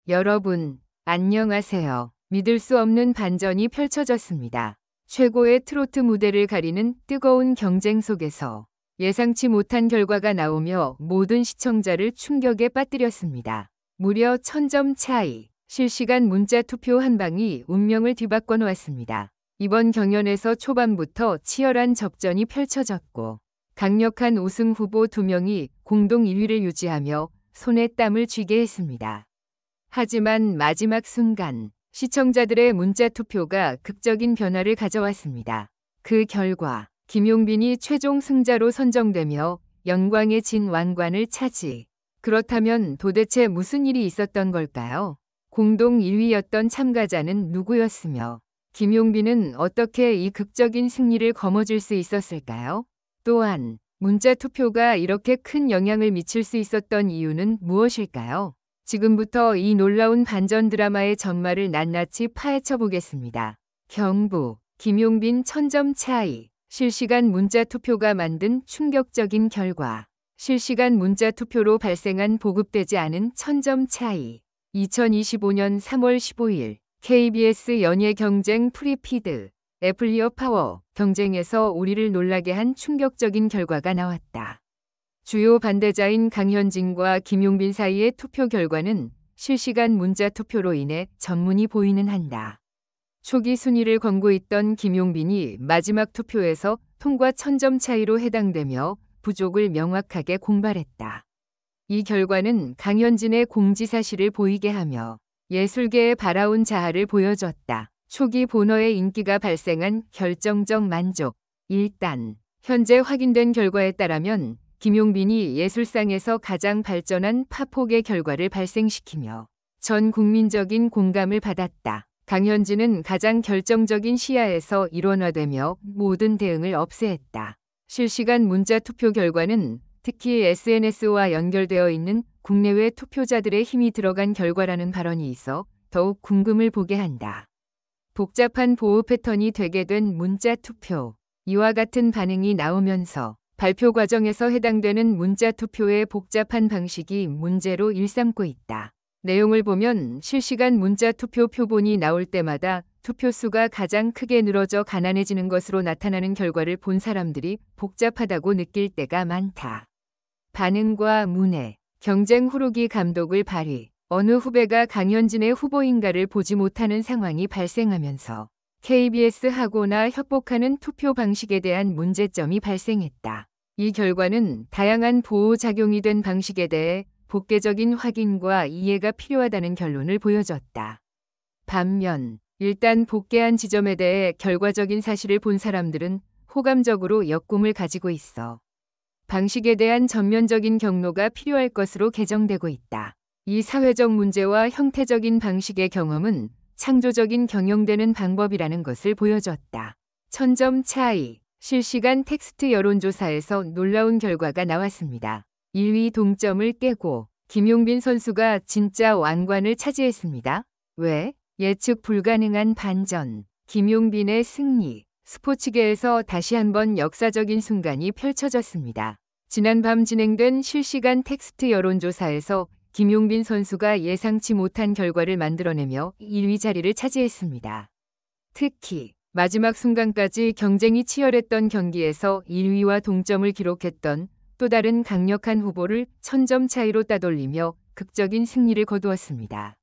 여러분, 안녕하세요. 믿을 수 없는 반전이 펼쳐졌습니다. 최고의 트로트 무대를 가리는 뜨거운 경쟁 속에서 예상치 못한 결과가 나오며 모든 시청자를 충격에 빠뜨렸습니다. 무려 1000점 차이, 실시간 문자 투표 한 방이 운명을 뒤바꿔 놓았습니다. 이번 경연에서 초반부터 치열한 접전이 펼쳐졌고 강력한 우승 후보 2명이 공동 1위를 유지하며 손에 땀을 쥐게 했습니다. 하지만 마지막 순간 시청자들의 문자 투표가 극적인 변화를 가져왔습니다. 그 결과 김용빈이 최종 승자로 선정되며 영광의 진 왕관을 차지. 그렇다면 도대체 무슨 일이 있었던 걸까요? 공동 1위였던 참가자는 누구였으며 김용빈은 어떻게 이 극적인 승리를 거머쥘 수 있었을까요? 또한 문자 투표가 이렇게 큰 영향을 미칠 수 있었던 이유는 무엇일까요? 지금부터 이 놀라운 반전 드라마의 전말을 낱낱이 파헤쳐 보겠습니다. 경부, 김용빈 1000점 차이, 실시간 문자 투표가 만든 충격적인 결과. 실시간 문자 투표로 발생한 보급되지 않은 1000점 차이. 2025년 3월 15일 KBS 연예 경쟁 프리피드 애플리어 파워 경쟁에서 우리를 놀라게 한 충격적인 결과가 나왔다. 주요 반대자인 강현진과 김용빈 사이의 투표 결과는 실시간 문자 투표로 인해 전문이 보이는 한다. 초기 순위를 권고했던 김용빈이 마지막 투표에서 통과 1000점 차이로 해당되며 부족을 명확하게 공발했다. 이 결과는 강현진의 공지사실을 보이게 하며 예술계의 바라온 자아를 보여줬다. 초기 보너의 인기가 발생한 결정적 만족. 일단 현재 확인된 결과에 따르면 김용빈이 예술상에서 가장 발전한 팝폭의 결과를 발생시키며 전 국민적인 공감을 받았다. 강현진은 가장 결정적인 시야에서 일원화되며 모든 대응을 없애했다. 실시간 문자 투표 결과는 특히 SNS와 연결되어 있는 국내외 투표자들의 힘이 들어간 결과라는 발언이 있어 더욱 궁금을 보게 한다. 복잡한 보호 패턴이 되게 된 문자 투표. 이와 같은 반응이 나오면서 발표 과정에서 해당되는 문자 투표의 복잡한 방식이 문제로 일삼고 있다. 내용을 보면 실시간 문자 투표 표본이 나올 때마다 투표수가 가장 크게 늘어져 가난해지는 것으로 나타나는 결과를 본 사람들이 복잡하다고 느낄 때가 많다. 반응과 문해, 경쟁 후루기 감독을 발휘, 어느 후배가 강현진의 후보인가를 보지 못하는 상황이 발생하면서 KBS하고나 협복하는 투표 방식에 대한 문제점이 발생했다. 이 결과는 다양한 보호작용이 된 방식에 대해 복개적인 확인과 이해가 필요하다는 결론을 보여줬다. 반면 일단 복개한 지점에 대해 결과적인 사실을 본 사람들은 호감적으로 역꿈을 가지고 있어 방식에 대한 전면적인 경로가 필요할 것으로 개정되고 있다. 이 사회적 문제와 형태적인 방식의 경험은 창조적인 경영되는 방법이라는 것을 보여줬다. 1000점 차이. 실시간 텍스트 여론조사에서 놀라운 결과가 나왔습니다. 1위 동점을 깨고 김용빈 선수가 진짜 왕관을 차지했습니다. 왜? 예측 불가능한 반전. 김용빈의 승리. 스포츠계에서 다시 한번 역사적인 순간이 펼쳐졌습니다. 지난밤 진행된 실시간 텍스트 여론조사에서 김용빈 선수가 예상치 못한 결과를 만들어내며 1위 자리를 차지했습니다. 특히 마지막 순간까지 경쟁이 치열했던 경기에서 1위와 동점을 기록했던 또 다른 강력한 후보를 1000점 차이로 따돌리며 극적인 승리를 거두었습니다.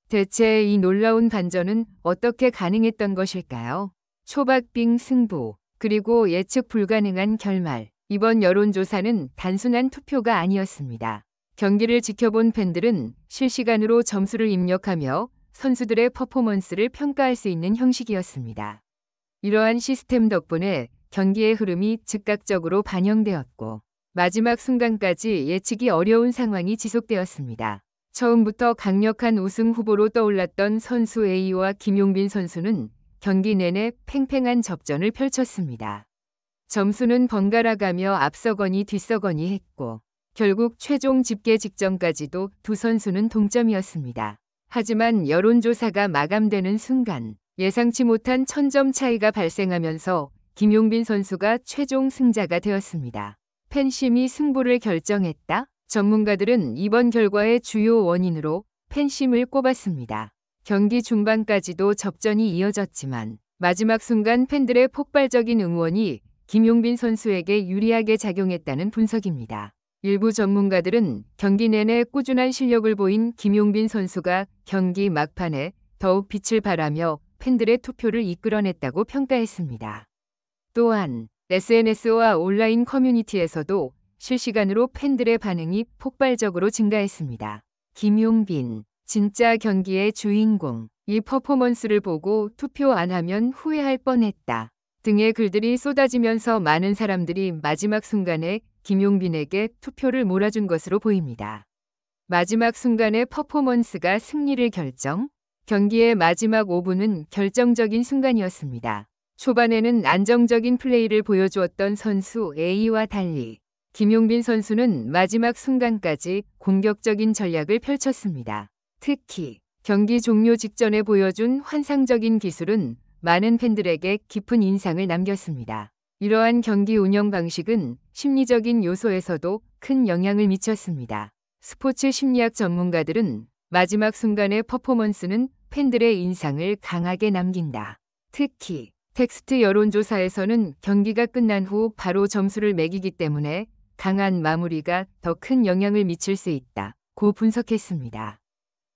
대체 이 놀라운 반전은 어떻게 가능했던 것일까요? 초박빙 승부, 그리고 예측 불가능한 결말. 이번 여론조사는 단순한 투표가 아니었습니다. 경기를 지켜본 팬들은 실시간으로 점수를 입력하며 선수들의 퍼포먼스를 평가할 수 있는 형식이었습니다. 이러한 시스템 덕분에 경기의 흐름이 즉각적으로 반영되었고 마지막 순간까지 예측이 어려운 상황이 지속되었습니다. 처음부터 강력한 우승 후보로 떠올랐던 선수 A와 김용빈 선수는 경기 내내 팽팽한 접전을 펼쳤습니다. 점수는 번갈아가며 앞서거니 뒤서거니 했고 결국 최종 집계 직전까지도 두 선수는 동점이었습니다. 하지만 여론조사가 마감되는 순간 예상치 못한 1000점 차이가 발생하면서 김용빈 선수가 최종 승자가 되었습니다. 팬심이 승부를 결정했다? 전문가들은 이번 결과의 주요 원인으로 팬심을 꼽았습니다. 경기 중반까지도 접전이 이어졌지만 마지막 순간 팬들의 폭발적인 응원이 김용빈 선수에게 유리하게 작용했다는 분석입니다. 일부 전문가들은 경기 내내 꾸준한 실력을 보인 김용빈 선수가 경기 막판에 더욱 빛을 발하며 팬들의 투표를 이끌어냈다고 평가했습니다. 또한 SNS와 온라인 커뮤니티에서도 실시간으로 팬들의 반응이 폭발적으로 증가했습니다. 김용빈, 진짜 경기의 주인공, 이 퍼포먼스를 보고 투표 안 하면 후회할 뻔했다 등의 글들이 쏟아지면서 많은 사람들이 마지막 순간에 김용빈에게 투표를 몰아준 것으로 보입니다. 마지막 순간의 퍼포먼스가 승리를 결정? 경기의 마지막 5분은 결정적인 순간이었습니다. 초반에는 안정적인 플레이를 보여주었던 선수 A와 달리 김용빈 선수는 마지막 순간까지 공격적인 전략을 펼쳤습니다. 특히 경기 종료 직전에 보여준 환상적인 기술은 많은 팬들에게 깊은 인상을 남겼습니다. 이러한 경기 운영 방식은 심리적인 요소에서도 큰 영향을 미쳤습니다. 스포츠 심리학 전문가들은 마지막 순간의 퍼포먼스는 팬들의 인상을 강하게 남긴다. 특히 텍스트 여론조사에서는 경기가 끝난 후 바로 점수를 매기기 때문에 강한 마무리가 더 큰 영향을 미칠 수 있다고 분석했습니다.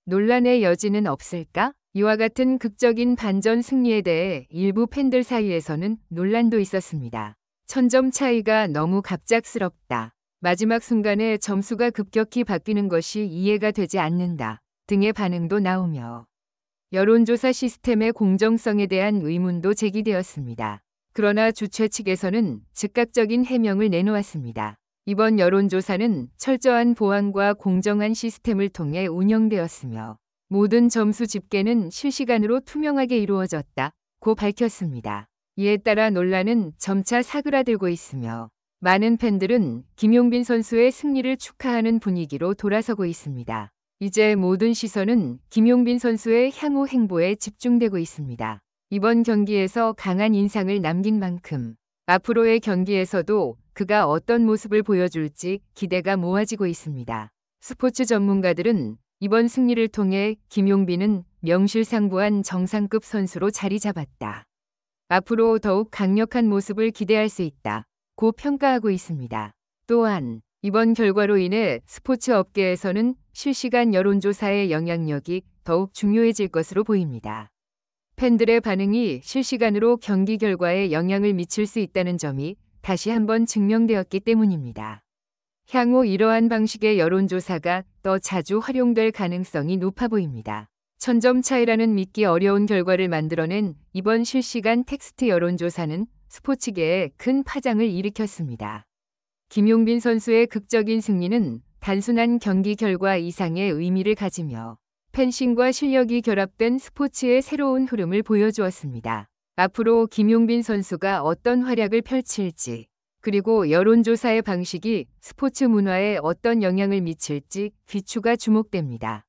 논란의 여지는 없을까? 이와 같은 극적인 반전 승리에 대해 일부 팬들 사이에서는 논란도 있었습니다. 1000점 차이가 너무 갑작스럽다. 마지막 순간에 점수가 급격히 바뀌는 것이 이해가 되지 않는다 등의 반응도 나오며 여론조사 시스템의 공정성에 대한 의문도 제기되었습니다. 그러나 주최 측에서는 즉각적인 해명을 내놓았습니다. 이번 여론조사는 철저한 보안과 공정한 시스템을 통해 운영되었으며 모든 점수 집계는 실시간으로 투명하게 이루어졌다고 밝혔습니다. 이에 따라 논란은 점차 사그라들고 있으며 많은 팬들은 김용빈 선수의 승리를 축하하는 분위기로 돌아서고 있습니다. 이제 모든 시선은 김용빈 선수의 향후 행보에 집중되고 있습니다. 이번 경기에서 강한 인상을 남긴 만큼 앞으로의 경기에서도 그가 어떤 모습을 보여줄지 기대가 모아지고 있습니다. 스포츠 전문가들은 이번 승리를 통해 김용빈은 명실상부한 정상급 선수로 자리 잡았다. 앞으로 더욱 강력한 모습을 기대할 수 있다고 평가하고 있습니다. 또한 이번 결과로 인해 스포츠 업계에서는 실시간 여론조사의 영향력이 더욱 중요해질 것으로 보입니다. 팬들의 반응이 실시간으로 경기 결과에 영향을 미칠 수 있다는 점이 다시 한번 증명되었기 때문입니다. 향후 이러한 방식의 여론조사가 더 자주 활용될 가능성이 높아 보입니다. 1000점 차이라는 믿기 어려운 결과를 만들어낸 이번 실시간 텍스트 여론조사는 스포츠계에 큰 파장을 일으켰습니다. 김용빈 선수의 극적인 승리는 단순한 경기 결과 이상의 의미를 가지며 팬심과 실력이 결합된 스포츠의 새로운 흐름을 보여주었습니다. 앞으로 김용빈 선수가 어떤 활약을 펼칠지, 그리고 여론조사의 방식이 스포츠 문화에 어떤 영향을 미칠지 귀추가 주목됩니다.